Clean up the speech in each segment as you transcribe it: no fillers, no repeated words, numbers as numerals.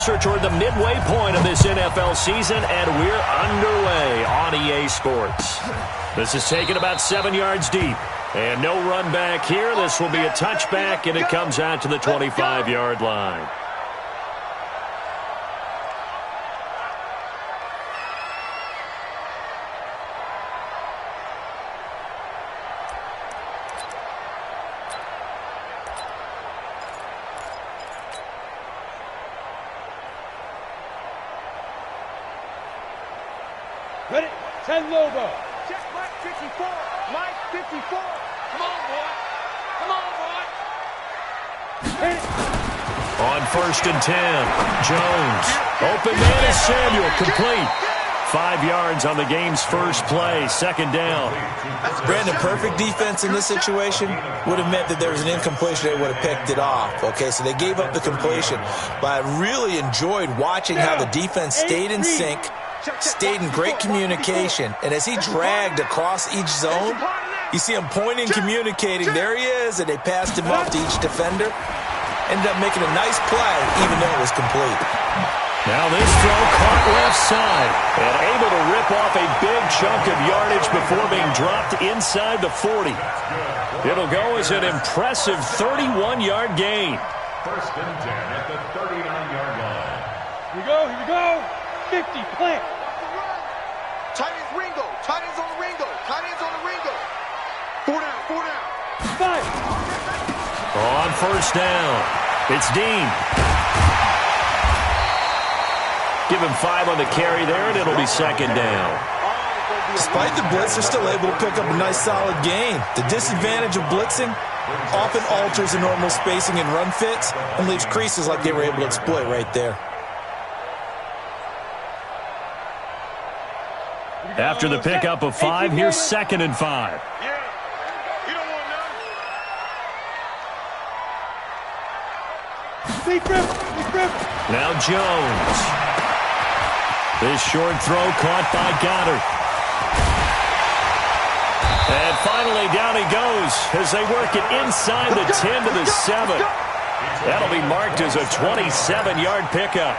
Toward the midway point of this NFL season, and we're underway on EA Sports. This is taken about 7 yards deep, and no run back here. This will be a touchback, and it comes out to the 25-yard line. Ready? 10 logo. Check Mike 54. Mike 54. Come on, boy. Come on, boy. Hit it. On 1st and 10, Jones. Open man is Samuel, complete. 5 yards on the game's first play, 2nd down. Brandon, perfect defense in this situation would have meant that there was an incompletion. They would have picked it off. Okay, so they gave up the completion. But I really enjoyed watching how the defense stayed in sync, stayed in great communication, and as he dragged across each zone, you see him pointing, communicating. There he is, and they passed him off to each defender. Ended up making a nice play, even though it was complete. Now this throw caught left side, and able to rip off a big chunk of yardage before being dropped inside the 40. It'll go as an impressive 31-yard gain. 1st and 10 at the 39-yard line. Here we go, here we go. 50, plant. Tight ends Ringo. Tight ends on the Ringo. Tight ends on the Ringo. 4 down, 4 down. 5. On 1st down, it's Dean. Give him 5 on the carry there, and it'll be 2nd down. Despite the blitz, they're still able to pick up a nice, solid gain. The disadvantage of blitzing often alters the normal spacing and run fits and leaves creases like they were able to exploit right there. After the pickup of 5, here's 2nd and 5. Yeah. You don't want none. Deep rip. Now Jones. This short throw caught by Goddard. And finally down he goes as they work it inside the 10 to the 7. That'll be marked as a 27-yard pickup.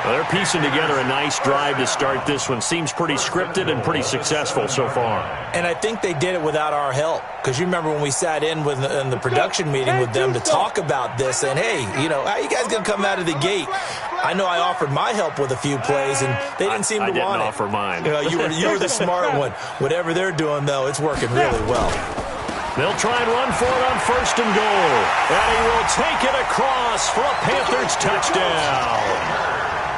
Well, they're piecing together a nice drive to start this one. Seems pretty scripted and pretty successful so far. And I think they did it without our help. Because you remember when we sat in the production meeting with them to talk about this, and hey, you know, how you guys going to come out of the gate? I know I offered my help with a few plays, and they didn't seem to want it. I didn't offer mine. You know, you were the smart one. Whatever they're doing, though, it's working really well. They'll try and run for it on 1st and goal. And he will take it across for a Panthers touchdown.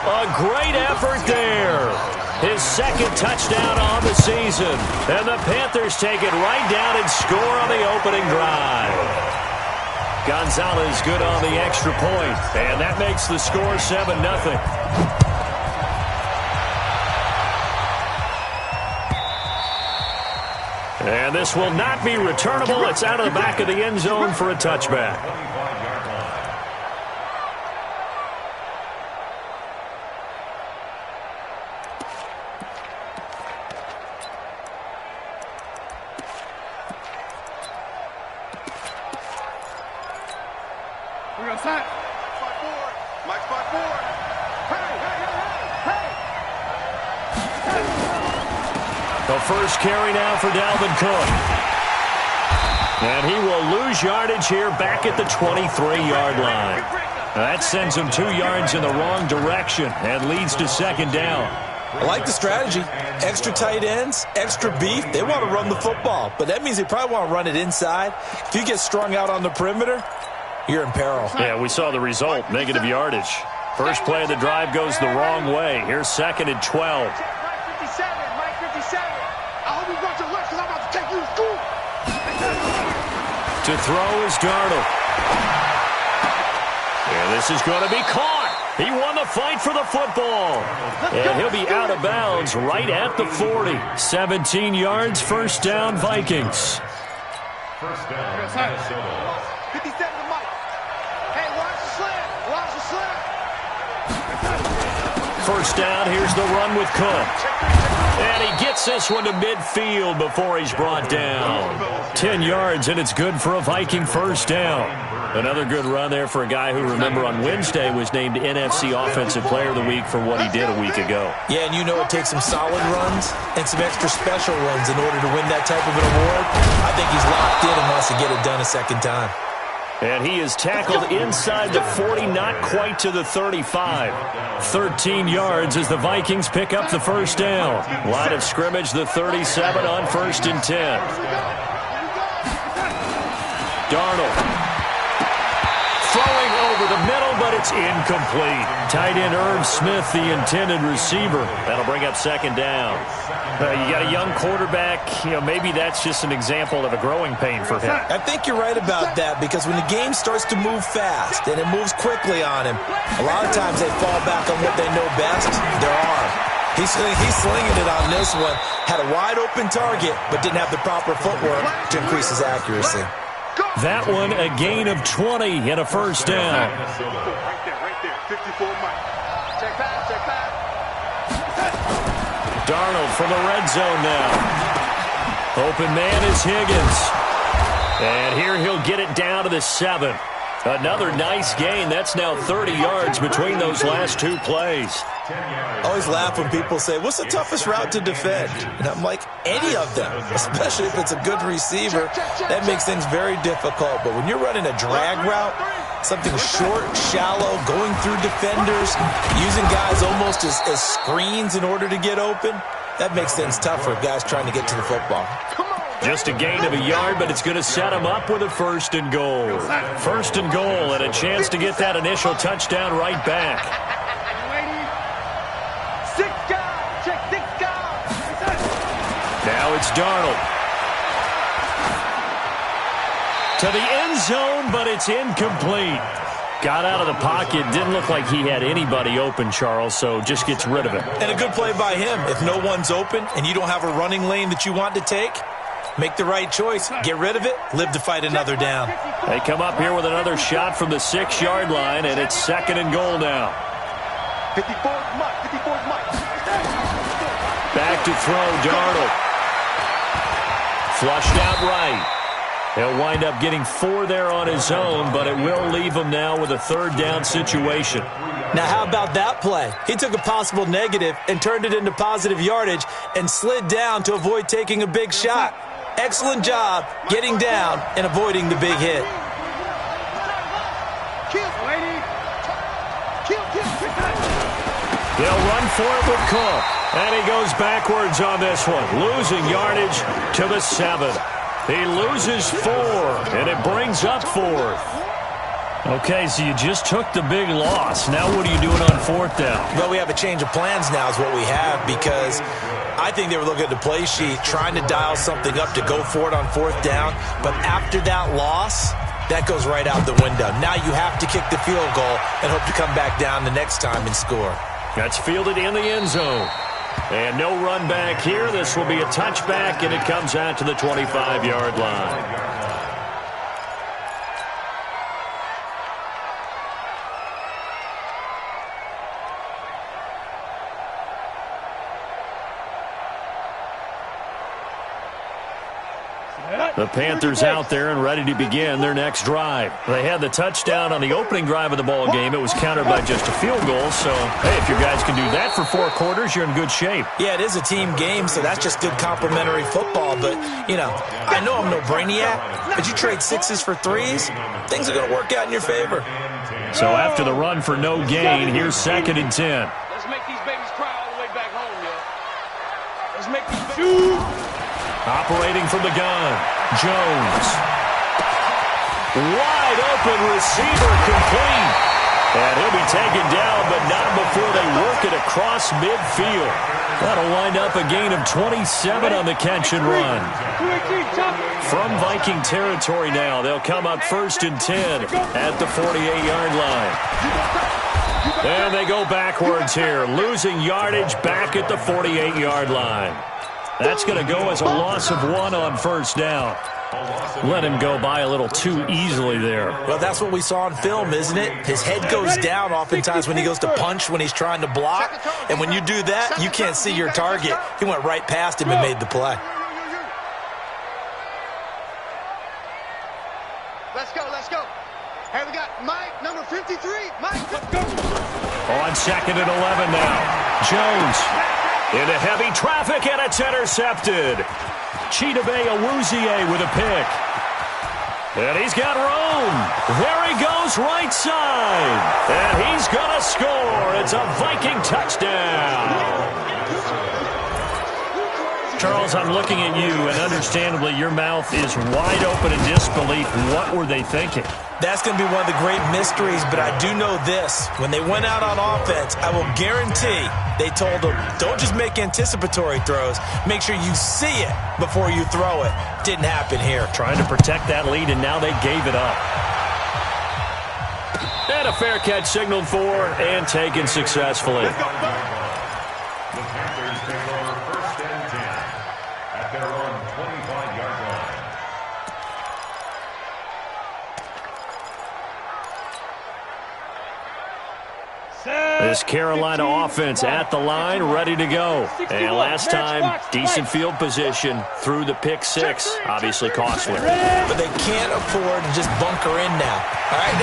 A great effort there. His 2nd touchdown on the season. And the Panthers take it right down and score on the opening drive. Gonzalez good on the extra point. And that makes the score 7-0. And this will not be returnable. It's out of the back of the end zone for a touchback. We're going to sign. Mike's by 4. Hey. The first carry now for Dalvin Cook. And he will lose yardage here back at the 23-yard line. That sends him 2 yards in the wrong direction and leads to 2nd down. I like the strategy. Extra tight ends, extra beef. They want to run the football, but that means they probably want to run it inside. If you get strung out on the perimeter, you're in peril. Yeah, we saw the result, negative yardage. First play of the drive goes the wrong way. Here's 2nd and 12. Mike 57. Mike 57. I hope you brought your lunch because I'm about to take you to school. To throw is Darnold. And this is going to be caught. He won the fight for the football. And he'll be out of bounds right at the 40. 17 yards, 1st down, Vikings. 1st down, Minnesota. 57 to Mike. Hey, watch the slant. Watch the slant. 1st down, here's the run with Cook. And he gets this one to midfield before he's brought down. 10 yards, and it's good for a Viking 1st down. Another good run there for a guy who, remember, on Wednesday was named NFC Offensive Player of the Week for what he did a week ago. Yeah, and you know it takes some solid runs and some extra special runs in order to win that type of an award. I think he's locked in and wants to get it done a second time. And he is tackled inside the 40, not quite to the 35. 13 yards as the Vikings pick up the first down. Line of scrimmage, the 37 on 1st and 10. Darnold. Throwing over the middle, but it's incomplete. Tight end Irv Smith, the intended receiver. That'll bring up 2nd down. You got a young quarterback. Maybe that's just an example of a growing pain for him. I think you're right about that, because when the game starts to move fast and it moves quickly on him, a lot of times they fall back on what they know best, their arm. He's slinging it on this one. Had a wide-open target, but didn't have the proper footwork to increase his accuracy. That one, a gain of 20 and a first down. Right there. 54 Mike. Check pass. Darnold from the red zone now. Open man is Higgins. And here he'll get it down to the 7. Another nice gain. That's now 30 yards between those last 2 plays. I always laugh when people say, what's the toughest route to defend? And I'm like, any of them, especially if it's a good receiver. That makes things very difficult. But when you're running a drag route, something short, shallow, going through defenders, using guys almost as screens in order to get open, that makes things tough for guys trying to get to the football. Just a gain of a yard, but it's going to set him up with a 1st and goal. 1st and goal, and a chance to get that initial touchdown right back. Now it's Darnold. To the end zone, but it's incomplete. Got out of the pocket. Didn't look like he had anybody open, Charles, so just gets rid of it. And a good play by him. If no one's open and you don't have a running lane that you want to take, make the right choice. Get rid of it. Live to fight another down. They come up here with another shot from the 6-yard line, and it's 2nd and goal now. 54's Mike. Back to throw, Darnold. Flushed out right. He'll wind up getting 4 there on his own, but it will leave him now with a 3rd down situation. Now, how about that play? He took a possible negative and turned it into positive yardage and slid down to avoid taking a big shot. Excellent job getting down and avoiding the big hit. They'll run for it with Cook. And he goes backwards on this one, losing yardage to the 7. He loses 4, and it brings up 4th. Okay, so you just took the big loss. Now what are you doing on 4th down? Well, we have a change of plans now is what we have, because I think they were looking at the play sheet, trying to dial something up to go for it on 4th down. But after that loss, that goes right out the window. Now you have to kick the field goal and hope to come back down the next time and score. That's fielded in the end zone. And no run back here. This will be a touchback, and it comes out to the 25-yard line. The Panthers out there and ready to begin their next drive. They had the touchdown on the opening drive of the ball game. It was countered by just a field goal. So, hey, if your guys can do that for 4 quarters, you're in good shape. Yeah, it is a team game, so that's just good complementary football. But, I know I'm no brainiac, but you trade 6s for 3s, things are going to work out in your favor. So after the run for no gain, here's 2nd and 10. Let's make these babies cry all the way back home, yo. Let's make these babies... Operating from the gun, Jones. Wide open receiver, complete. And he'll be taken down, but not before they work it across midfield. That'll wind up a gain of 27 on the catch and run. From Viking territory now, they'll come up 1st and 10 at the 48-yard line. And they go backwards here, losing yardage back at the 48-yard line. That's going to go as a loss of 1 on 1st down. Let him go by a little too easily there. Well, that's what we saw on film, isn't it? His head goes down oftentimes when he goes to punch, when he's trying to block. And when you do that, you can't see your target. He went right past him and made the play. Let's go. on 2nd and 11 now. Jones into heavy traffic, and it's intercepted. Chidobe Awuzie with a pick. And he's got room. There he goes, right side. And he's going to score. It's a Viking touchdown. Charles, I'm looking at you, and understandably, your mouth is wide open in disbelief. What were they thinking? That's going to be one of the great mysteries, but I do know this. When they went out on offense, I will guarantee they told them, don't just make anticipatory throws. Make sure you see it before you throw it. Didn't happen here. Trying to protect that lead, and now they gave it up. And a fair catch signaled for and taken successfully. The Panthers take over 1st and 10 at their own 25-yard line. This Carolina offense at the line, ready to go. And last time, decent field position through the pick six. Obviously costly. But they can't afford to just bunker in now. All right,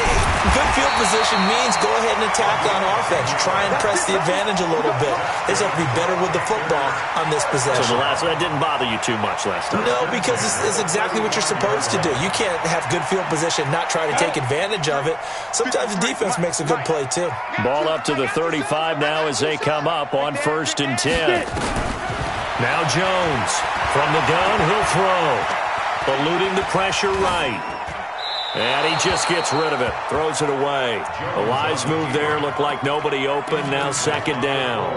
good field position means go ahead and attack on offense. Try and press the advantage a little bit. They just have to be better with the football on this possession. So that didn't bother you too much last time? No, because it's exactly what you're supposed to do. You can't have good field position, not try to take advantage of it. Sometimes the defense makes a good play, too. Ball up to the 35 now as they come up on 1st and 10. Now Jones from the gun, he'll throw. Eluding the pressure right. And he just gets rid of it. Throws it away. A wise move there. Looked like nobody open. Now 2nd down.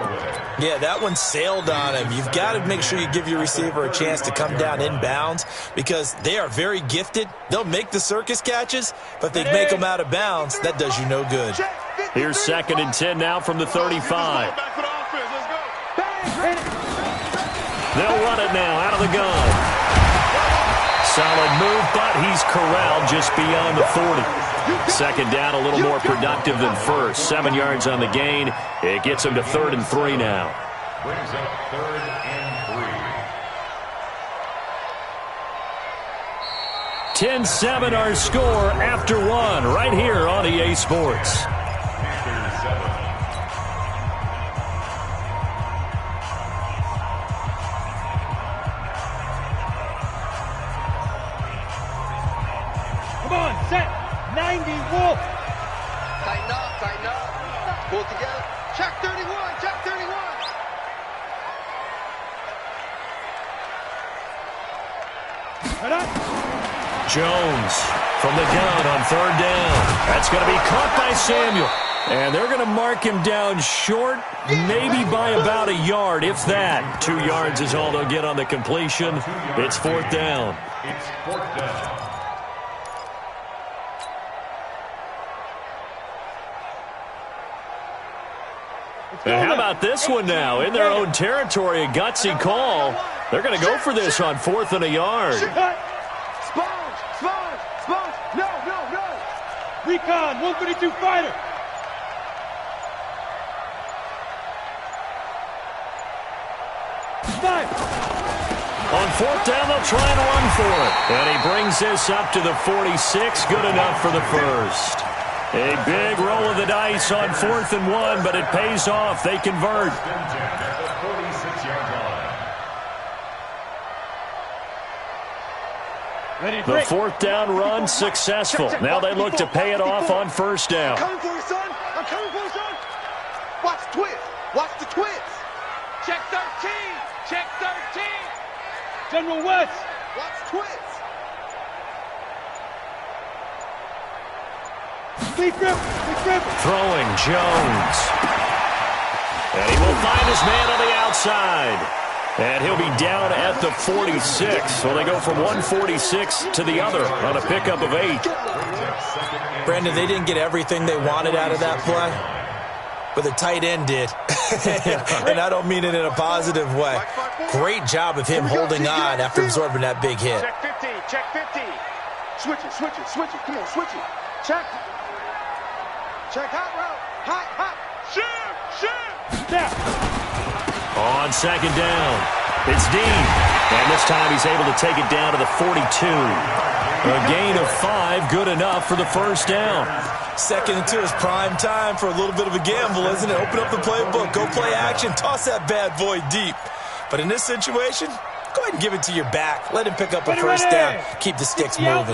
Yeah, that one sailed on him. You've got to make sure you give your receiver a chance to come down inbounds because they are very gifted. They'll make the circus catches, but if they make them out of bounds, that does you no good. Here's 2nd and 10 now from the 35. They'll run it now out of the gun. Solid move, but he's corralled just beyond the 40. 2nd down, a little more productive than first. 7 yards on the gain. It gets him to 3rd and 3 now. Brings up 3rd and 3. 10-7 our score after 1 right here on EA Sports. Come on, set. 90, Wolf. Tighten up, tighten up. Pull together. Check 31, check 31. Right up. Jones from the gun on 3rd down. That's going to be caught by Samuel. And they're going to mark him down short, maybe by about a yard, if that. 2 yards is all they'll get on the completion. It's 4th down. It's 4th down. And how about this one now? In their own territory, a gutsy call. They're going to go for this on 4th and a yard. Sponge, sponge, sponge. No, no, no. Recon, 132 fighter. Five. On 4th down, they'll try and run for it. And he brings this up to the 46. Good enough for the first. A big roll of the dice on 4th and 1, but it pays off. They convert. The 4th down run successful. Now they look to pay it off on 1st down. I'm coming for you, son. I'm coming for you, son. Watch the twist. Watch the twist. Check 13. Check 13. General West. Watch the twist. Deep grip. Throwing Jones. And he will find his man on the outside. And he'll be down at the 46. So they go from 146 to the other on a pickup of 8. Brandon, they didn't get everything they wanted out of that play, but the tight end did. And I don't mean it in a positive way. Great job of him holding on after absorbing that big hit. Check 50. Check 50. Switch it, switch it, switch it. Come on, switch it. Check. Check hot route. Hot. Shoot. Down. On 2nd down, it's Dean. And this time he's able to take it down to the 42. A gain of 5, good enough for the first down. 2nd and 2 is prime time for a little bit of a gamble, isn't it? Open up the playbook, go play action, toss that bad boy deep. But in this situation, go ahead and give it to your back. Let him pick up a first down. Keep the sticks moving. 6-6,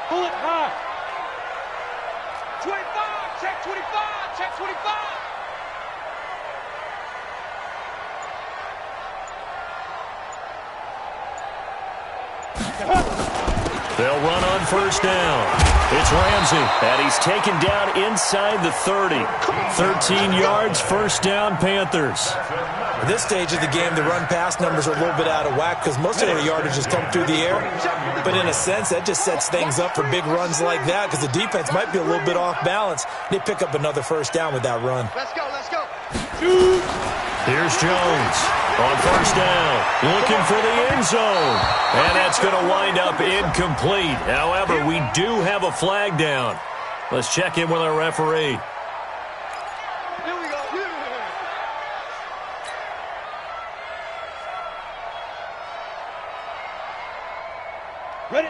pull it high. 25, check 25, check 25. They'll run on first down. It's Ramsey, and he's taken down inside the 30. 13 yards, first down, Panthers. At this stage of the game, the run-pass numbers are a little bit out of whack because most of their yardage has come through the air. But in a sense, that just sets things up for big runs like that because the defense might be a little bit off balance. They pick up another first down with that run. Let's go, let's go. Here's Jones on first down, looking for the end zone. And that's going to wind up incomplete. However, we do have a flag down. Let's check in with our referee. Here we go. Ready?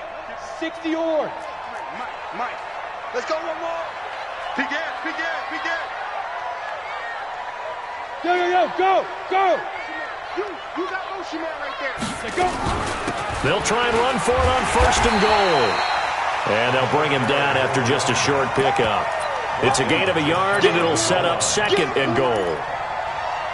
60 yards. Mike. Let's go one more. Begin. Yo, go. You got motion man right there. Let's go. They'll try and run for it on first and goal. And they'll bring him down after just a short pickup. It's a gain of a yard, and it'll set up 2nd and goal.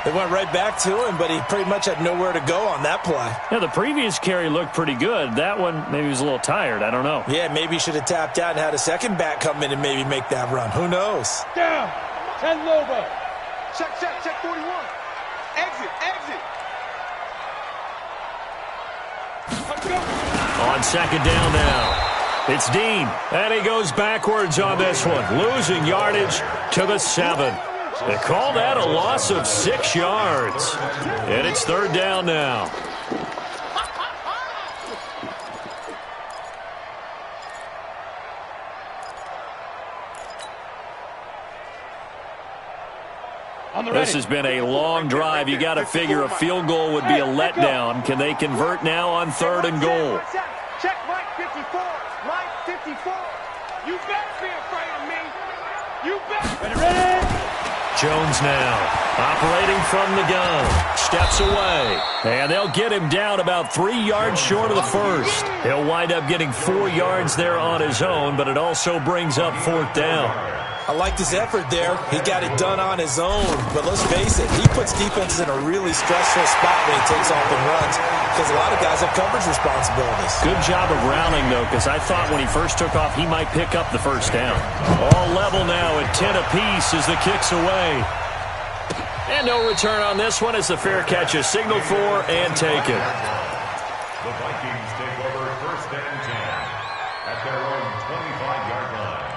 They went right back to him, but he pretty much had nowhere to go on that play. Yeah, the previous carry looked pretty good. That one, maybe he was a little tired. I don't know. Yeah, maybe he should have tapped out and had a second back come in and maybe make that run. Who knows? Down. 10 Lobo. Check 41. Exit. Let's go. On 2nd down now. It's Dean, and he goes backwards on this one, losing yardage to the 7. They call that a loss of 6 yards. And it's 3rd down now. This has been a long drive. You got to figure a field goal would be a letdown. Can they convert now on 3rd and goal? Check Mike 54. Mike 54. You better be afraid of me. You better. Ready. Jones now, operating from the gun, steps away, and they'll get him down about 3 yards short of the first. He'll wind up getting 4 yards there on his own, but it also brings up 4th down. I liked his effort there. He got it done on his own. But let's face it, he puts defenses in a really stressful spot when he takes off and runs because a lot of guys have coverage responsibilities. Good job of rounding, though, because I thought when he first took off, he might pick up the first down. All level now at 10 apiece as the kick's away. And no return on this one as the fair catch is signaled for and taken. The Vikings take over 1st and 10 at their own 25-yard line.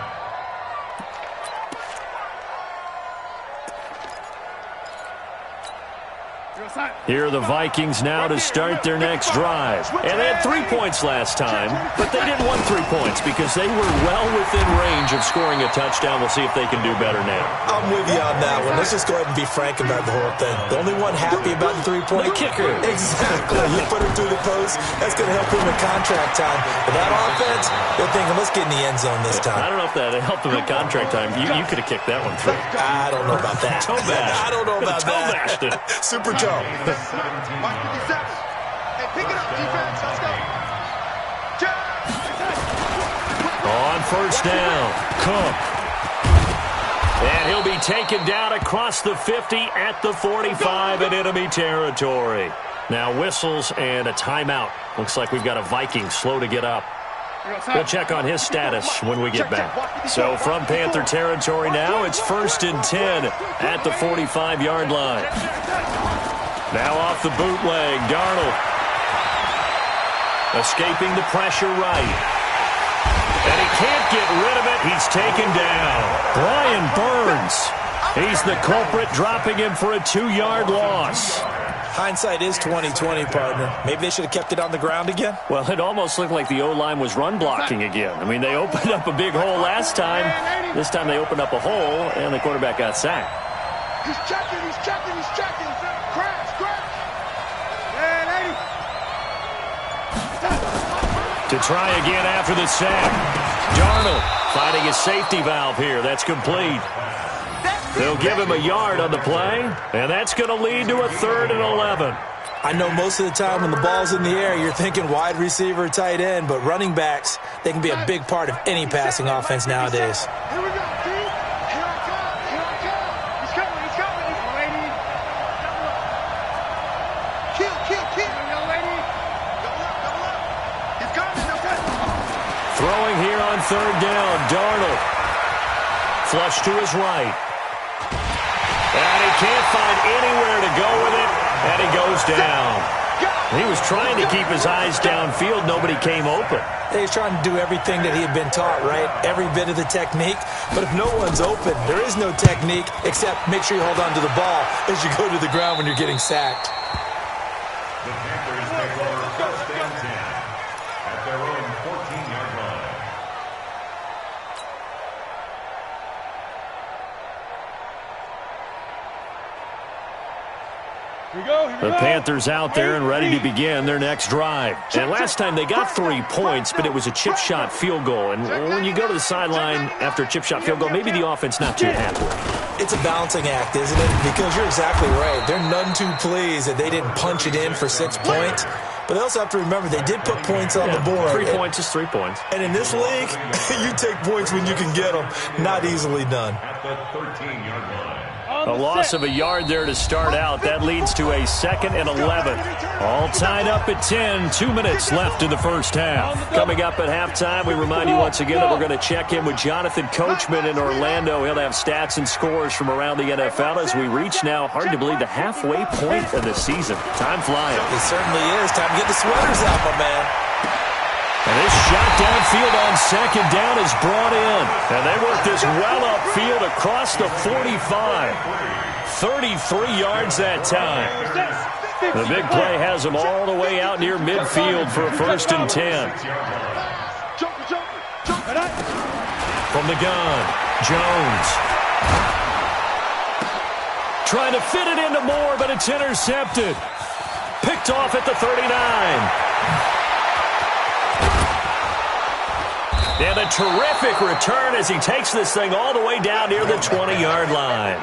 Here are the Vikings now to start their next drive. And they had 3 points last time, but they didn't want 3 points because they were well within range of scoring a touchdown. We'll see if they can do better now. I'm with you on that one. Let's just go ahead and be frank about the whole thing. The only one happy about the 3-point kicker. Exactly. You put him through the post. That's going to help him in contract time. But that offense, they're thinking, let's get in the end zone this time. I don't know if that helped him at contract time. You could have kicked that one through. I don't know about that. Toe bash. I don't know about that. Bashed it. Super toe. Mike 57. Hey, pick it up, defense. Let's go. On first down, Cook. And he'll be taken down across the 50 at the 45 in enemy territory. Now whistles and a timeout. Looks like we've got a Viking slow to get up. We'll check on his status when we get back. So from Panther territory now, it's 1st and 10 at the 45-yard line. Now off the bootleg, Darnold. Escaping the pressure right. And he can't get rid of it. He's taken down. Brian Burns. He's the culprit, dropping him for a 2-yard loss. Hindsight is 20/20, partner. Maybe they should have kept it on the ground again. Well, it almost looked like the O-line was run blocking again. I mean, they opened up a big hole last time. This time they opened up a hole, and the quarterback got sacked. He's checking. Crash. To try again after the sack. Darnold finding his safety valve here. That's complete. They'll give him a yard on the play, and that's going to lead to a 3rd and 11. I know most of the time when the ball's in the air, you're thinking wide receiver, tight end, but running backs, they can be a big part of any passing offense nowadays. Here we go, Steve. Here I come. Here I come. He's coming. He's coming. Lady. Kill. Young lady. Double up. He's coming. No good. Throwing here on 3rd down. Darnold. Flush to his right. And he can't find anywhere to go with it, and he goes down. He was trying to keep his eyes downfield. Nobody came open. He's trying to do everything that he had been taught, right? Every bit of the technique. But if no one's open, there is no technique except make sure you hold on to the ball as you go to the ground when you're getting sacked. The Panthers take over 1st and 10 at their own 14-yard line. The Panthers out there and ready to begin their next drive. And last time they got 3 points, but it was a chip shot field goal. And when you go to the sideline after a chip shot field goal, maybe the offense not too happy. It's a balancing act, isn't it? Because you're exactly right. They're none too pleased that they didn't punch it in for 6 points. But they also have to remember they did put points on the board. 3 points is 3 points. And in this league, you take points when you can get them. Not easily done. At the 13-yard line. A loss of a yard there to start out. That leads to a 2nd and 11. All tied up at 10. 2 minutes left in the first half. Coming up at halftime, we remind you once again that we're going to check in with Jonathan Coachman in Orlando. He'll have stats and scores from around the NFL as we reach now, hard to believe, the halfway point of the season. Time flying. It certainly is. Time to get the sweaters out, my man. And this shot downfield on 2nd down is brought in. And they work this well upfield across the 45. 33 yards that time. The big play has them all the way out near midfield for a 1st and 10. From the gun, Jones. Trying to fit it into Moore, but it's intercepted. Picked off at the 39. And a terrific return as he takes this thing all the way down near the 20-yard line.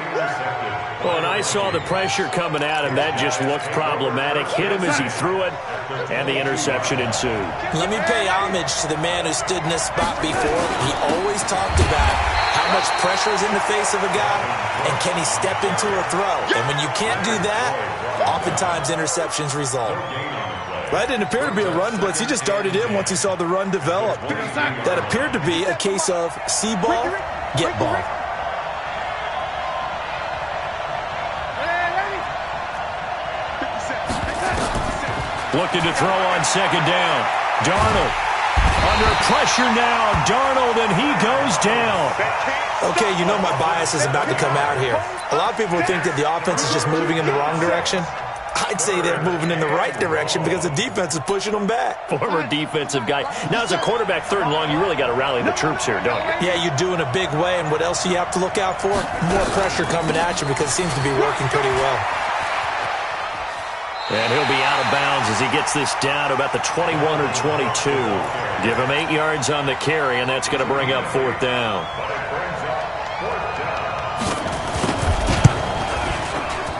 Well, and I saw the pressure coming at him. That just looked problematic. Hit him as he threw it, and the interception ensued. Let me pay homage to the man who stood in this spot before. He always talked about how much pressure is in the face of a guy, and can he step into a throw. And when you can't do that, oftentimes interceptions result. That didn't appear to be a run blitz. He just darted in once he saw the run develop. That appeared to be a case of see ball, get ball. Looking to throw on 2nd down. Darnold under pressure now. Darnold, and he goes down. Okay, you know my bias is about to come out here. A lot of people would think that the offense is just moving in the wrong direction. I'd say they're moving in the right direction because the defense is pushing them back. Former defensive guy. Now, as a quarterback, 3rd and long, you really got to rally the troops here, don't you? Yeah, you do in a big way, and what else do you have to look out for? More pressure coming at you because it seems to be working pretty well. And he'll be out of bounds as he gets this down to about the 21 or 22. Give him 8 yards on the carry, and that's going to bring up 4th down.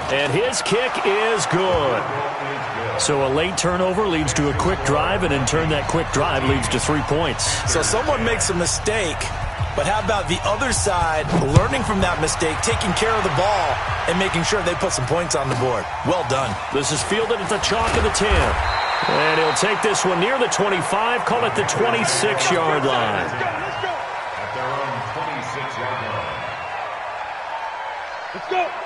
And his kick is good. So a late turnover leads to a quick drive, and in turn that quick drive leads to 3 points. So someone makes a mistake, but how about the other side learning from that mistake, taking care of the ball, and making sure they put some points on the board? Well done. This is fielded at the chalk of the 10. And he'll take this one near the 25, call it the 26-yard line. At their own 26-yard line.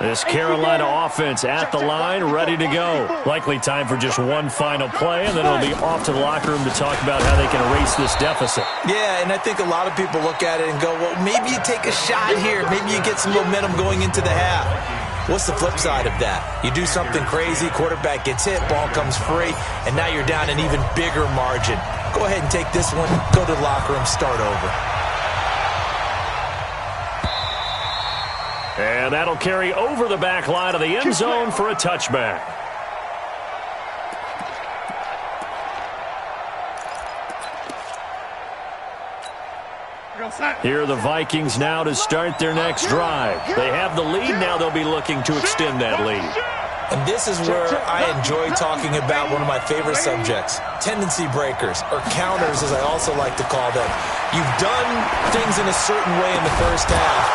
This Carolina offense at the line, ready to go. Likely time for just one final play, and then it'll be off to the locker room to talk about how they can erase this deficit. Yeah, and I think a lot of people look at it and go, well, maybe you take a shot here. Maybe you get some momentum going into the half. What's the flip side of that? You do something crazy, quarterback gets hit, ball comes free, and now you're down an even bigger margin. Go ahead and take this one, go to the locker room, start over. And that'll carry over the back line of the end zone for a touchback. Here are the Vikings now to start their next drive. They have the lead. Now they'll be looking to extend that lead. And this is where I enjoy talking about one of my favorite subjects, tendency breakers, or counters as I also like to call them. You've done things in a certain way in the first half,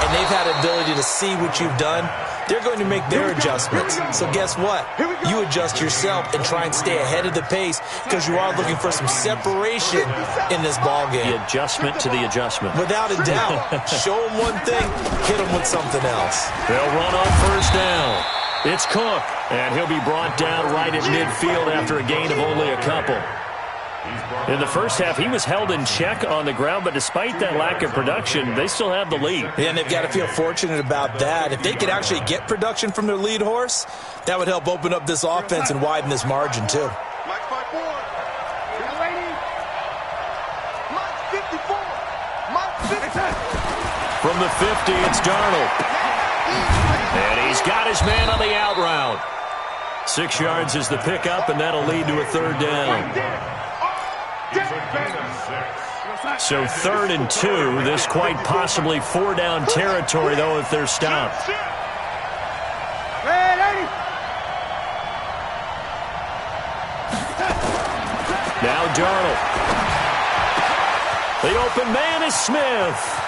and they've had the ability to see what you've done. They're going to make their adjustments. So guess what? You adjust yourself and try and stay ahead of the pace because you are looking for some separation in this ballgame. The adjustment to the adjustment. Without a doubt. Show them one thing, hit them with something else. They'll run on first down. It's Cook, and he'll be brought down right at midfield after a gain of only a couple. In the first half, he was held in check on the ground, but despite that lack of production, they still have the lead. Yeah, and they've got to feel fortunate about that. If they could actually get production from their lead horse, that would help open up this offense and widen this margin, too. Mike 5-4. Mike 54. Mike 50. From the 50, it's Darnold. And he's got his man on the out route. 6 yards is the pickup, and that'll lead to a third down. So 3rd and 2. This quite possibly 4-down territory, though, if they're stopped. Now Darnold. The open man is Smith.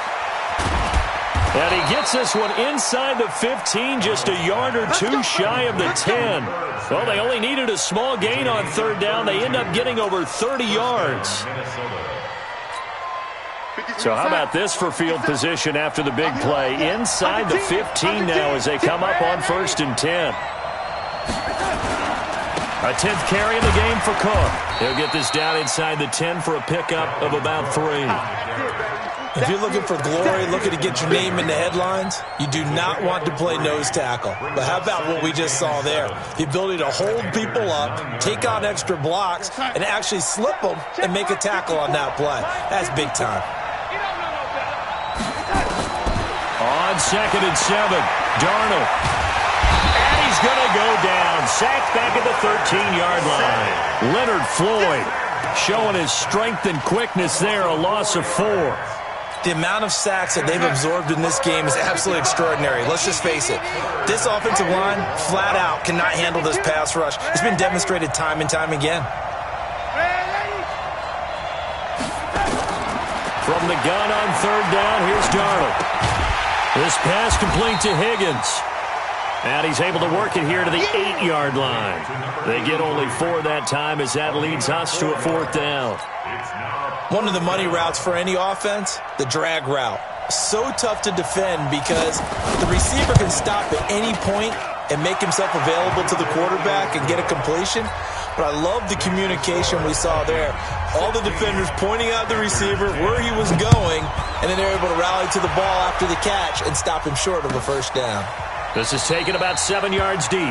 And he gets this one inside the 15, just a yard or two shy of the 10. Well, they only needed a small gain on 3rd down. They end up getting over 30 yards. So how about this for field position after the big play? Inside the 15 now as they come up on 1st and 10. A 10th carry in the game for Cook. He'll get this down inside the 10 for a pickup of about 3. If you're looking for glory, looking to get your name in the headlines, you do not want to play nose tackle. But how about what we just saw there? The ability to hold people up, take on extra blocks, and actually slip them and make a tackle on that play. That's big time. On 2nd and 7, Darnold. And he's going to go down. Sacked back at the 13-yard line. Leonard Floyd showing his strength and quickness there, a loss of 4. The amount of sacks that they've absorbed in this game is absolutely extraordinary. Let's just face it. This offensive line, flat out, cannot handle this pass rush. It's been demonstrated time and time again. From the gun on 3rd down, here's Darnold. This pass complete to Higgins. And he's able to work it here to the 8-yard line. They get only 4 that time as that leads us to a 4th down. One of the money routes for any offense, the drag route. So tough to defend because the receiver can stop at any point and make himself available to the quarterback and get a completion. But I love the communication we saw there. All the defenders pointing out the receiver, where he was going, and then they're able to rally to the ball after the catch and stop him short of a 1st down. This is taken about 7 yards deep. The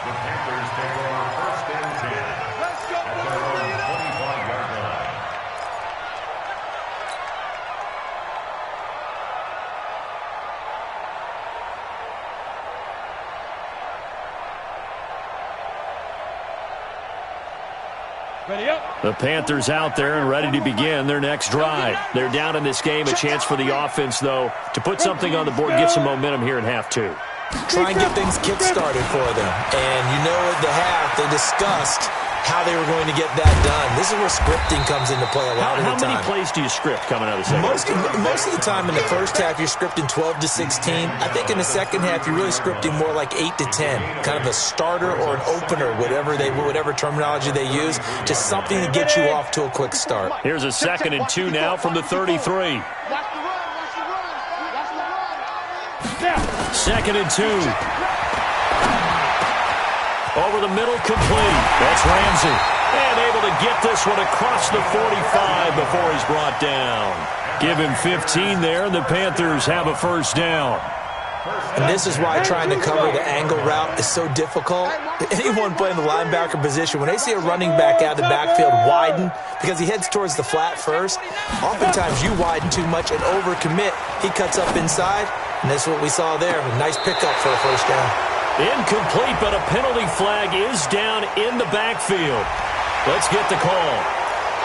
Panthers take over 1st and 10 at their own 25-yard line. Ready up. The Panthers out there and ready to begin their next drive. They're down in this game. A chance for the offense, though, to put something on the board, get some momentum here in half 2. Try and get things kick-started for them. And you know at the half, they discussed how they were going to get that done. This is where scripting comes into play a lot of the time. How many plays do you script coming out of the second? Most of the time in the first half, you're scripting 12 to 16. I think in the second half, you're really scripting more like 8 to 10. Kind of a starter or an opener, whatever terminology they use, just something to get you off to a quick start. Here's a 2nd and 2 now from the 33. 2nd and 2. Over the middle, complete. That's Ramsey. And able to get this one across the 45 before he's brought down. Give him 15 there, and the Panthers have a 1st down. And this is why trying to cover the angle route is so difficult. Anyone playing the linebacker position, when they see a running back out of the backfield widen, because he heads towards the flat first, oftentimes you widen too much and overcommit. He cuts up inside, and that's what we saw there. A nice pickup for a 1st down. Incomplete, but a penalty flag is down in the backfield. Let's get the call.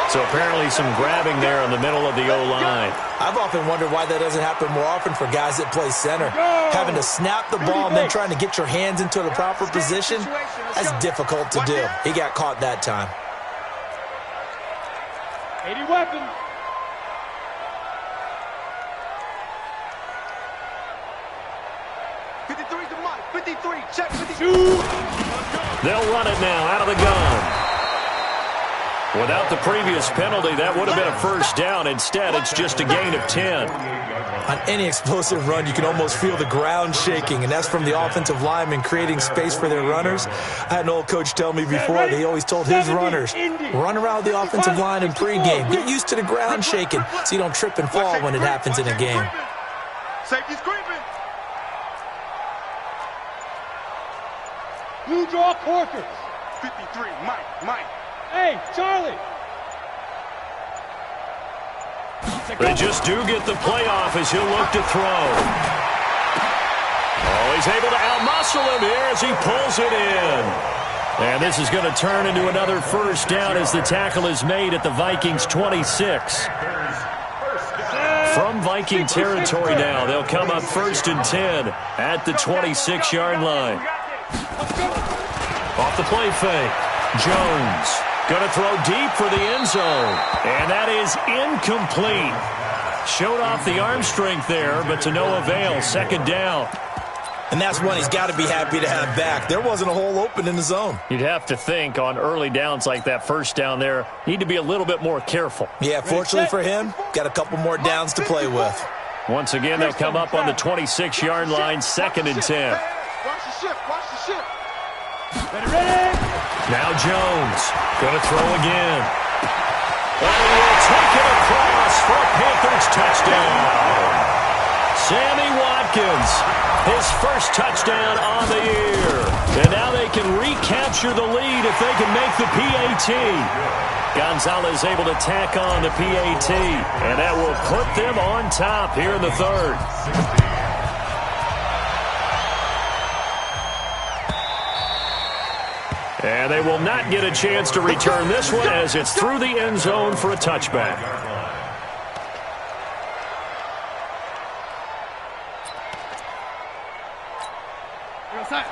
So apparently some grabbing there in the middle of the O-line. I've often wondered why that doesn't happen more often for guys that play center. Having to snap the ball and then trying to get your hands into the proper position, that's difficult to do. He got caught that time. 80 weapons. Check 53. They'll run it now out of the gun. Without the previous penalty, that would have been a first down. Instead, it's just a gain of 10. On any explosive run, you can almost feel the ground shaking, and that's from the offensive linemen creating space for their runners. I had an old coach tell me before, they always told his runners, run around the offensive line in pregame. Get used to the ground shaking so you don't trip and fall when it happens in a game. Safety's creeping. Blue draw quarters. 53, Mike. Hey, Charlie. They just do get the playoff as he'll look to throw. Oh, he's able to outmuscle him here as he pulls it in. And this is going to turn into another first down as the tackle is made at the Vikings 26. From Viking territory now, they'll come up 1st and 10 at the 26-yard line. Off the play fake. Jones going to throw deep for the end zone. And that is incomplete. Showed off the arm strength there, but to no avail. 2nd down. And that's one he's got to be happy to have back. There wasn't a hole open in the zone. You'd have to think on early downs like that first down there, need to be a little bit more careful. Yeah, fortunately for him, got a couple more downs to play with. Once again, they'll come up on the 26-yard line, 2nd and 10. Watch the shift. Ready. Now Jones going to throw again. And he will take it across for a Panthers touchdown. Sammy Watkins, his first touchdown on the year. And now they can recapture the lead if they can make the PAT. Gonzalez able to tack on the PAT, and that will put them on top here in the 3rd. And they will not get a chance to return this one as it's through the end zone for a touchback.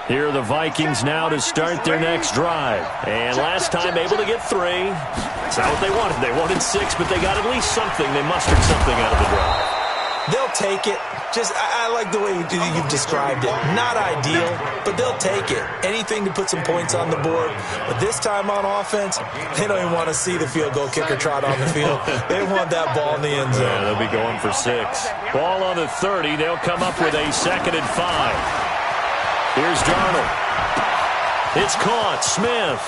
Here are the Vikings now to start their next drive. And last time able to get 3. That's not what they wanted. They wanted 6, but they got at least something. They mustered something out of the drive. They'll take it. I like the way you've described it. Not ideal, but they'll take it. Anything to put some points on the board. But this time on offense, they don't even want to see the field goal kicker trot on the field. They want that ball in the end zone. Yeah, they'll be going for 6. Ball on the 30. They'll come up with a 2nd and 5. Here's Darnold. It's caught. Smith.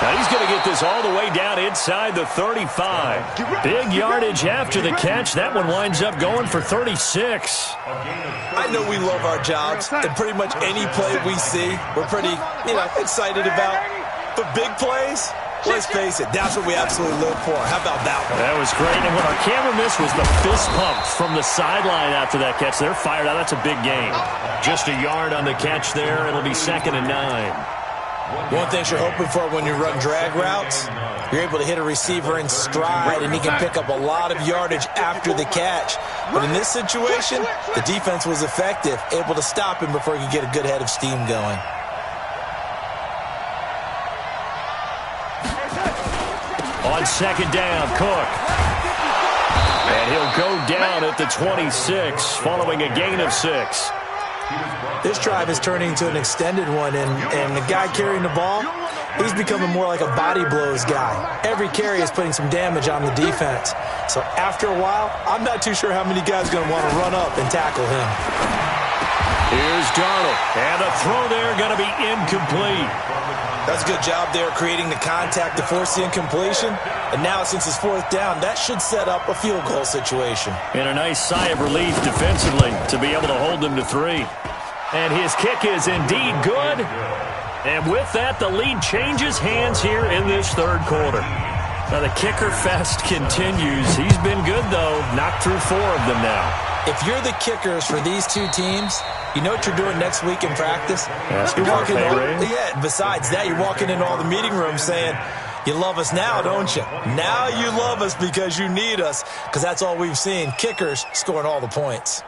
Now he's going to get this all the way down inside the 35. Big yardage after the catch. That one winds up going for 36. I know we love our jobs, and pretty much any play we see, we're pretty, excited about. But big plays, let's face it, that's what we absolutely live for. How about that one? That was great. And what our camera missed was the fist pump from the sideline after that catch. They're fired out. That's a big gain. Just a yard on the catch there. It'll be 2nd and 9. One thing you're hoping for when you run drag routes, you're able to hit a receiver in stride, and he can pick up a lot of yardage after the catch. But in this situation, the defense was effective, able to stop him before he could get a good head of steam going. On 2nd down, Cook. And he'll go down at the 26 following a gain of 6. This drive is turning into an extended one, and the guy carrying the ball, he's becoming more like a body blows guy. Every carry is putting some damage on the defense. So after a while, I'm not too sure how many guys are going to want to run up and tackle him. Here's Darnold, and the throw there going to be incomplete. That's a good job there creating the contact to force the incompletion. And now, since it's 4th down, that should set up a field goal situation. And a nice sigh of relief defensively to be able to hold them to 3. And his kick is indeed good. And with that, the lead changes hands here in this 3rd quarter. Now, the kicker fest continues. He's been good, though. Knocked through 4 of them now. If you're the kickers for these two teams, you know what you're doing next week in practice? Asking for a pay raise? Yeah, besides that, you're walking into all the meeting rooms saying, You love us now, don't you? Now you love us because you need us, because that's all we've seen. Kickers scoring all the points.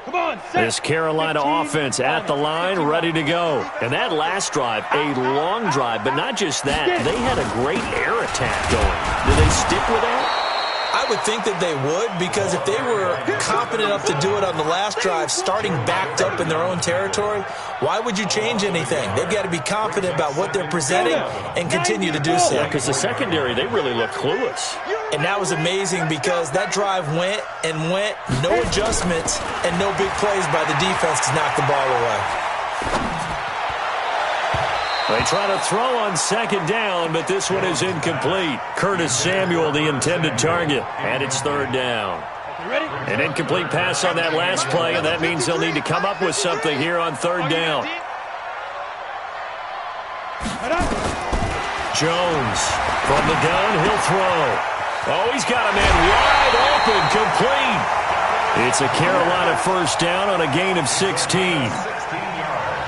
Come on, this Carolina offense at the line, ready to go. And that last drive, a long drive, but not just that. They had a great air attack going. Do they stick with that? I would think that they would, because if they were confident enough to do it on the last drive, starting backed up in their own territory, why would you change anything? They've got to be confident about what they're presenting and continue to do so. Yeah, because the secondary, they really look clueless. And that was amazing because that drive went and went, no adjustments, and no big plays by the defense to knock the ball away. They try to throw on second down, but this one is incomplete. Curtis Samuel, the intended target, and it's third down. An incomplete pass on that last play, and that means they'll need to come up with something here on third down. Jones from the gun, he'll throw. Oh, he's got a man wide open, complete. It's a Carolina first down on a gain of 16.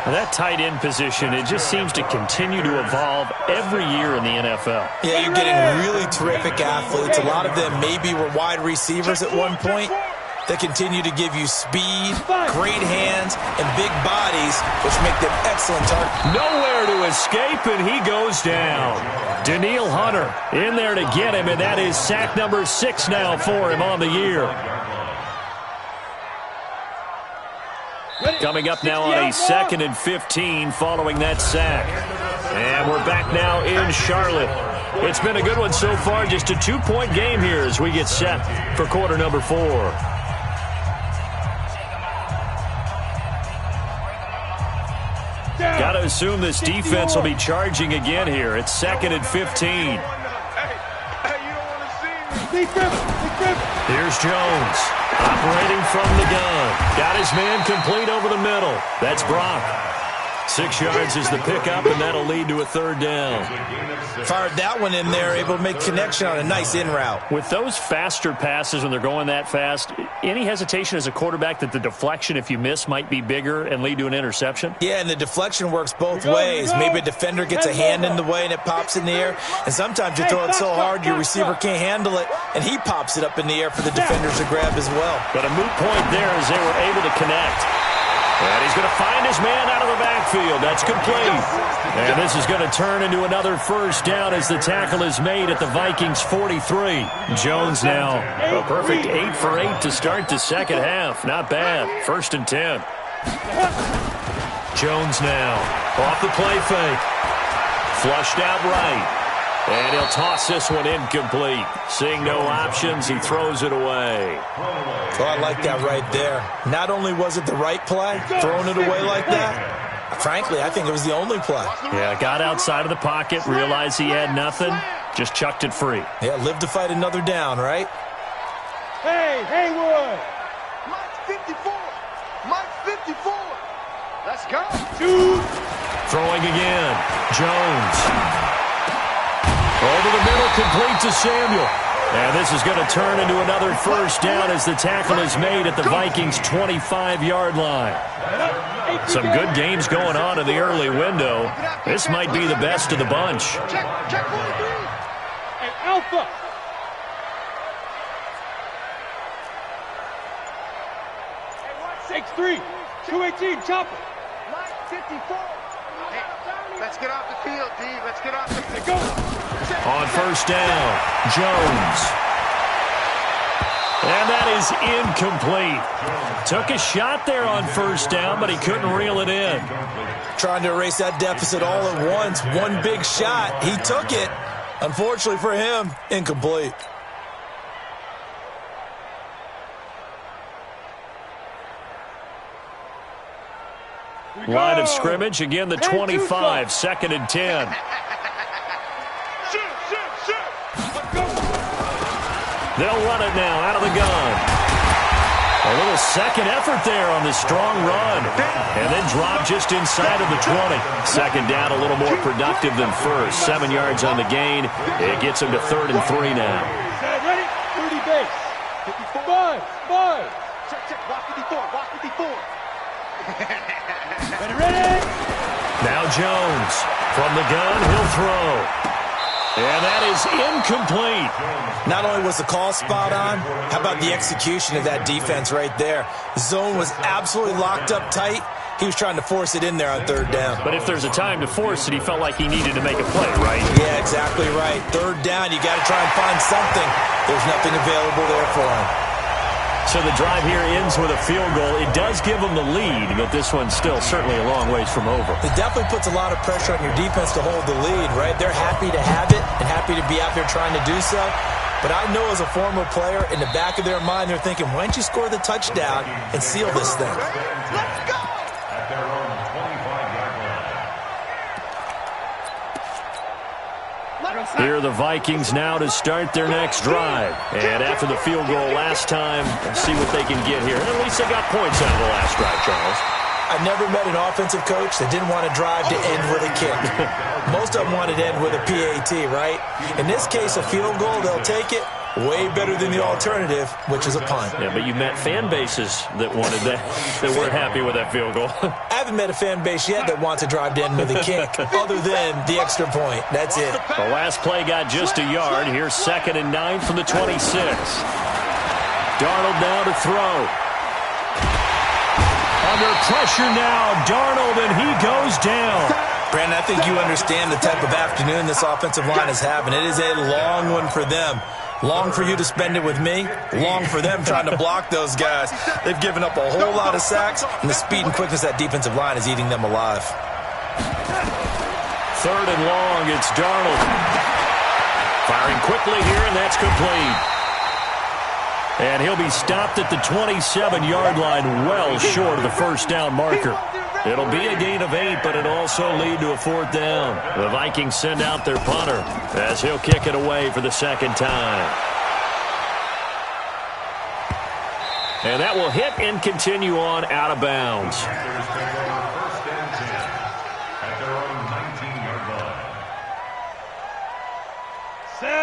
That tight end position, it just seems to continue to evolve every year in the NFL. Yeah, you're getting really terrific athletes. A lot of them maybe were wide receivers at one point. They continue to give you speed, great hands, and big bodies, which make them excellent targets. Nowhere to escape, and he goes down. Daniil Hunter in there to get him, and that is sack number 6 now for him on the year. Coming up now on a 2nd and 15 following that sack. And we're back now in Charlotte. It's been a good one so far, just a 2-point game here as we get set for quarter number 4. Got to assume this defense will be charging again here. It's 2nd and 15. Here's Jones, operating from the gun. Got his man complete over the middle. That's Brock. 6 yards is the pickup, and that'll lead to a third down. Fired that one in there, able to make connection on a nice in route. With those faster passes when they're going that fast, any hesitation as a quarterback that the deflection, if you miss, might be bigger and lead to an interception? Yeah, and the deflection works both ways. Maybe a defender gets a hand in the way and it pops in the air, and sometimes you throw it so hard your receiver can't handle it, and he pops it up in the air for the defenders to grab as well. But a moot point there as they were able to connect. And he's going to find his man out of the backfield. That's complete. And this is going to turn into another first down as the tackle is made at the Vikings 43. Jones now a perfect 8 for 8 to start the second half. Not bad. 1st and 10. Jones now off the play fake. Flushed out right. And he'll toss this one incomplete. Seeing no options, he throws it away. Oh, I like that right there. Not only was it the right play, throwing it away like that, frankly, I think it was the only play. Yeah, got outside of the pocket, realized he had nothing, just chucked it free. Yeah, live to fight another down, right? Hey, Haywood! Mike 54! Mike 54! Let's go! Shoot! Throwing again. Jones. Over the middle, complete to Samuel. And this is going to turn into another first down as the tackle is made at the Vikings' 25-yard line. Some good games going on in the early window. This might be the best of the bunch. Check 43! Hey, Alpha! Hey, 6'3", 218, chopper. Mike 54! Hey, let's get off the field, D. Let's get off the field. Go! On first down, Jones. And that is incomplete. Took a shot there on first down, but he couldn't reel it in. Trying to erase that deficit all at once. One big shot. He took it. Unfortunately for him, incomplete. Line of scrimmage, again the 25, 2nd and 10. They'll run it now out of the gun. A little second effort there on the strong run. And then drop just inside of the 20. 2nd down, a little more productive than first. 7 yards on the gain. It gets him to 3rd and 3 now. Ready? 30 base. 55. Check, block 54, block 54. Ready? Now Jones. From the gun, he'll throw. And that is incomplete. Not only was the call spot on, how about the execution of that defense right there? The zone was absolutely locked up tight. He was trying to force it in there on third down. But if there's a time to force it, he felt like he needed to make a play, right? Yeah, exactly right. Third down, you got to try and find something. There's nothing available there for him. So the drive here ends with a field goal. It does give them the lead, but this one's still certainly a long ways from over. It definitely puts a lot of pressure on your defense to hold the lead, right? They're happy to have it and happy to be out there trying to do so. But I know as a former player, in the back of their mind, they're thinking, why don't you score the touchdown and seal this thing? Let's go! At their own 25-yard line. Here are the Vikings now to start their next drive. And after the field goal last time, see what they can get here. At least they got points out of the last drive, Charles. I never met an offensive coach that didn't want to drive to end with a kick. Most of them wanted to end with a PAT, right? In this case, a field goal, they'll take it. Way better than the alternative, which is a punt. Yeah, but you met fan bases that wanted that, that weren't happy with that field goal. I haven't met a fan base yet that wants to drive to end with a kick, other than the extra point. That's it. The last play got just a yard. Here's 2nd and 9 from the 26. Darnold now to throw. Under pressure now, Darnold, and he goes down. Brandon, I think you understand the type of afternoon this offensive line is having. It is a long one for them. Long for you to spend it with me. Long for them trying to block those guys. They've given up a whole lot of sacks, and the speed and quickness of that defensive line is eating them alive. 3rd and long, it's Darnold. Firing quickly here, and that's complete. And he'll be stopped at the 27-yard line, well short of the first down marker. It'll be a gain of 8, but it'll also lead to a 4th down. The Vikings send out their punter as he'll kick it away for the 2nd time. And that will hit and continue on out of bounds. Panthers take over 1st and 10 at their own 19-yard line.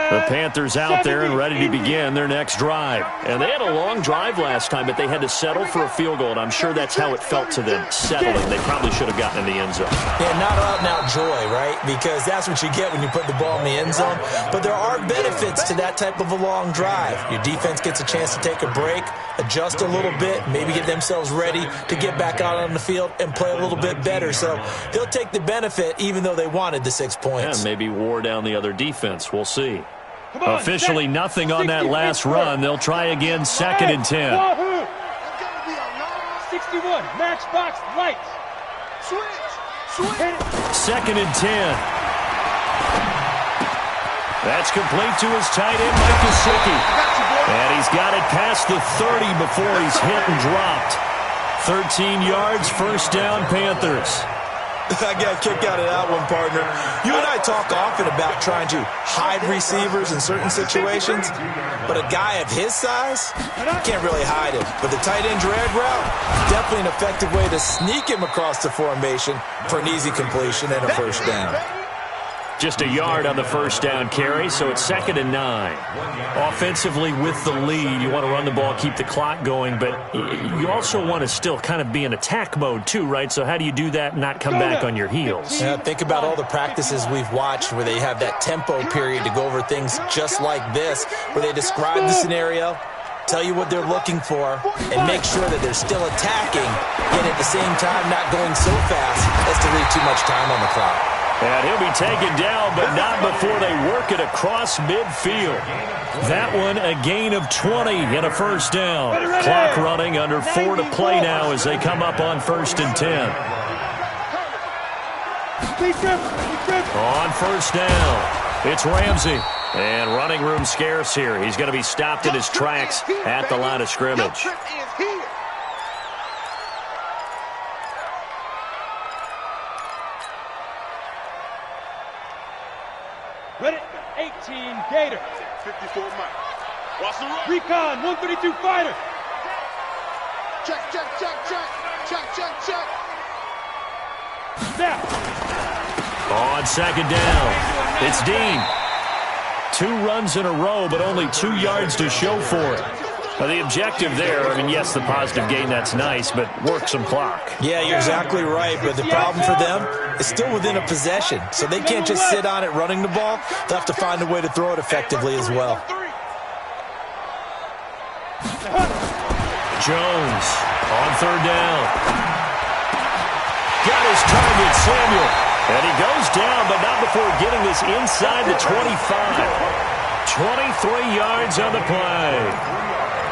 The Panthers out there and ready to begin their next drive. And they had a long drive last time, but they had to settle for a field goal, and I'm sure that's how it felt to them, settling. They probably should have gotten in the end zone. Yeah, not out-and-out joy, right? Because that's what you get when you put the ball in the end zone. But there are benefits to that type of a long drive. Your defense gets a chance to take a break, adjust a little bit, maybe get themselves ready to get back out on the field and play a little bit better. So they'll take the benefit even though they wanted the 6 points. And maybe wore down the other defense. We'll see. Officially nothing on that last run. They'll try again, 2nd and 10. 61, matchbox lights. Switch. 2nd and 10. That's complete to his tight end, Mike Gesicki. And he's got it past the 30 before he's hit and dropped. 13 yards, 1st down, Panthers. I got a kick out of that one, partner. You and I talk often about trying to hide receivers in certain situations, but a guy of his size, can't really hide him. But the tight end drag route, definitely an effective way to sneak him across the formation for an easy completion and a 1st down. Just a yard on the 1st down carry, so it's 2nd and 9. Offensively with the lead, you want to run the ball, keep the clock going, but you also want to still kind of be in attack mode too, right? So how do you do that and not come back on your heels? Yeah, think about all the practices we've watched where they have that tempo period to go over things just like this, where they describe the scenario, tell you what they're looking for, and make sure that they're still attacking, yet at the same time not going so fast as to leave too much time on the clock. And he'll be taken down, but not before they work it across midfield. That one, a gain of 20 and a 1st down. Clock running, under 4 to play now as they come up on 1st and 10. On 1st down, it's Ramsey. And running room scarce here. He's going to be stopped in his tracks at the line of scrimmage. Ready? 18 Gator. 54 Mike. Watch the run. Recon 132 fighter. Check. Snap. On 2nd down, it's Dean. 2 runs in a row, but only 2 yards to show for it. Well, the objective there, I mean, yes, the positive gain, that's nice, but work some clock. Yeah, you're exactly right, but the problem for them is still within a possession, so they can't just sit on it running the ball. They'll have to find a way to throw it effectively as well. Jones on third down. Got his target, Samuel. And he goes down, but not before getting this inside the 25. 23 yards on the play.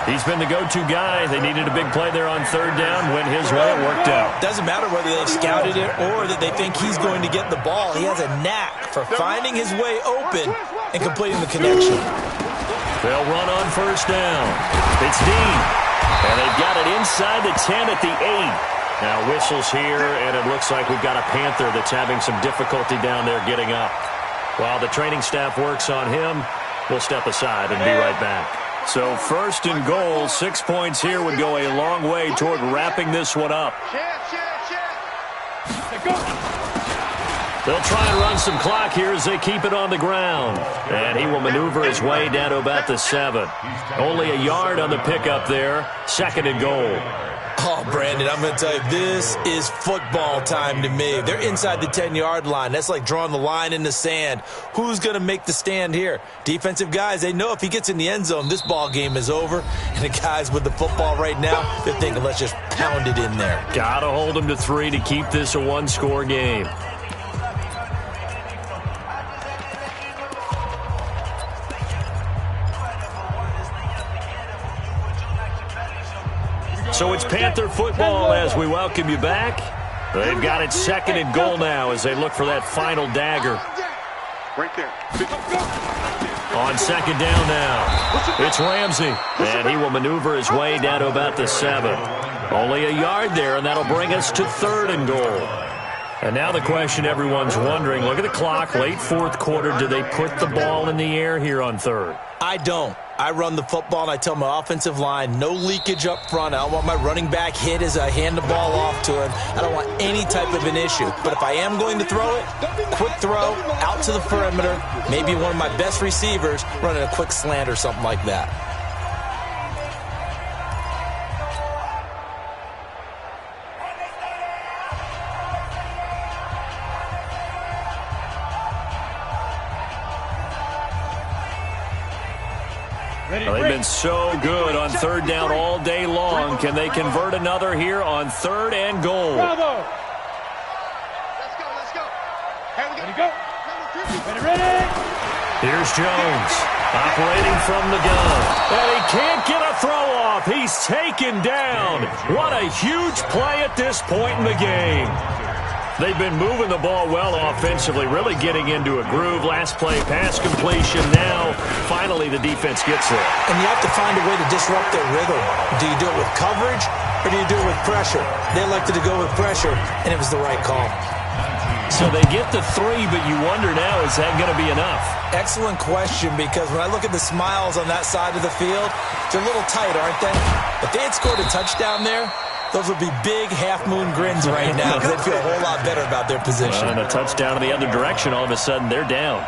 He's been the go-to guy. They needed a big play there on third down. Went his way. It worked out. Doesn't matter whether they've scouted it or that they think he's going to get the ball. He has a knack for finding his way open and completing the connection. They'll run on first down. It's Dean. And they've got it inside the 10 at the 8. Now whistles here, and it looks like we've got a Panther that's having some difficulty down there getting up. While the training staff works on him, we'll step aside and be right back. So first and goal, 6 points here would go a long way toward wrapping this one up. They'll try and run some clock here as they keep it on the ground. And he will maneuver his way down to about the 7. Only a yard on the pickup there. Second and goal. Oh, Brandon, I'm going to tell you, this is football time to me. They're inside the 10-yard line. That's like drawing the line in the sand. Who's going to make the stand here? Defensive guys, they know if he gets in the end zone, this ball game is over. And the guys with the football right now, they're thinking, let's just pound it in there. Got to hold them to 3 to keep this a one-score game. So it's Panther football as we welcome you back. They've got it second and goal now as they look for that final dagger. Right there. On second down now, it's Ramsey. And he will maneuver his way down to about the 7. Only a yard there, and that'll bring us to third and goal. And now the question everyone's wondering, look at the clock, late fourth quarter. Do they put the ball in the air here on third? I don't. I run the football, and I tell my offensive line, no leakage up front. I don't want my running back hit as I hand the ball off to him. I don't want any type of an issue. But if I am going to throw it, quick throw, out to the perimeter, maybe one of my best receivers running a quick slant or something like that. Well, they've been so good on third down all day long. Can they convert another here on third and goal? Bravo. Let's go. Ready, go. Ready. Here's Jones operating from the gun. And he can't get a throw off. He's taken down. What a huge play at this point in the game. They've been moving the ball well offensively, really getting into a groove. Last play, pass completion. Now, finally, the defense gets there. And you have to find a way to disrupt their rhythm. Do you do it with coverage, or do you do it with pressure? They elected to go with pressure, and it was the right call. So they get the 3, but you wonder now, is that going to be enough? Excellent question, because when I look at the smiles on that side of the field, they're a little tight, aren't they? If they had scored a touchdown there, those would be big half-moon grins right now because they'd feel a whole lot better about their position. And a touchdown in the other direction, all of a sudden they're down.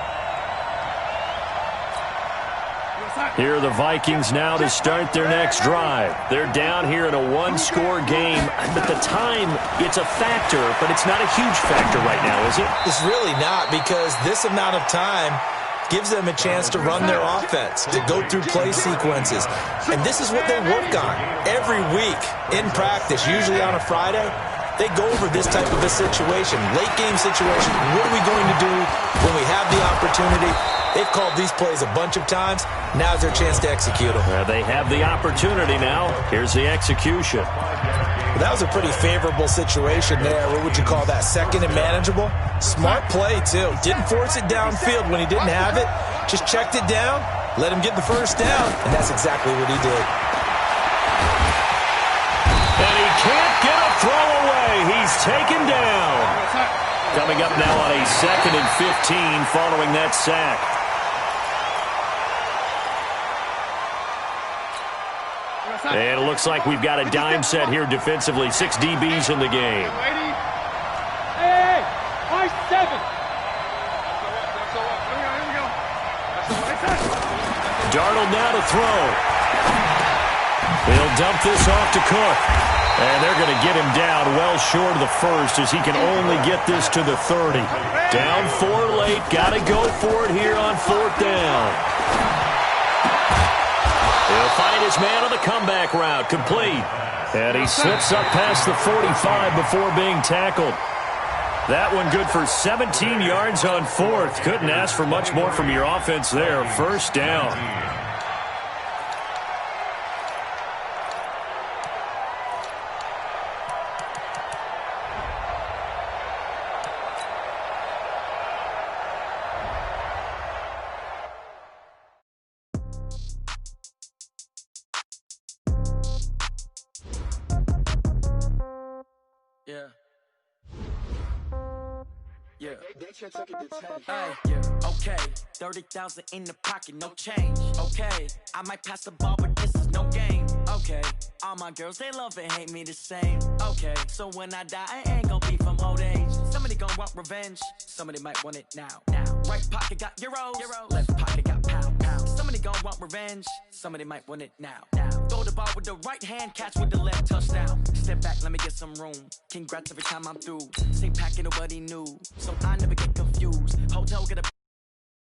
Here are the Vikings now to start their next drive. They're down here in a one-score game. But the time, it's a factor, but it's not a huge factor right now, is it? It's really not, because this amount of time gives them a chance to run their offense, to go through play sequences. And this is what they work on every week in practice, usually on a Friday. They go over this type of a situation, late game situation. What are we going to do when we have the opportunity? They've called these plays a bunch of times. Now's their chance to execute them. They have the opportunity now. Here's the execution. Well, that was a pretty favorable situation there. What would you call that? Second and manageable? Smart play, too. Didn't force it downfield when he didn't have it. Just checked it down, let him get the first down, and that's exactly what he did. And he can't get a throw away. He's taken down. Coming up now on a 2nd and 15 following that sack. And it looks like we've got a dime set here defensively. 6 DBs in the game. Hey, I-7. Darnold now to throw. He'll dump this off to Cook. And they're going to get him down well short of the first as he can only get this to the 30. Down 4 late. Got to go for it here on 4th down. He'll find his man on the comeback route. Complete. And he slips up past the 45 before being tackled. That one good for 17 yards on 4th. Couldn't ask for much more from your offense there. 1st down. Okay, 30,000 in the pocket, no change. Okay, I might pass the ball, but this is no game. Okay, all my girls, they love and hate me the same. Okay, so when I die, I ain't gon' be from old age. Somebody gon' want revenge, somebody might want it now. Right pocket got euros, left pocket got pound. Somebody gon' want revenge, somebody might want it now. Throw the ball with the right hand, catch with the left, touchdown. Step back, let me get some room. Congrats every time I'm through. Same packet, nobody knew, so I never get confused. Hotel, get a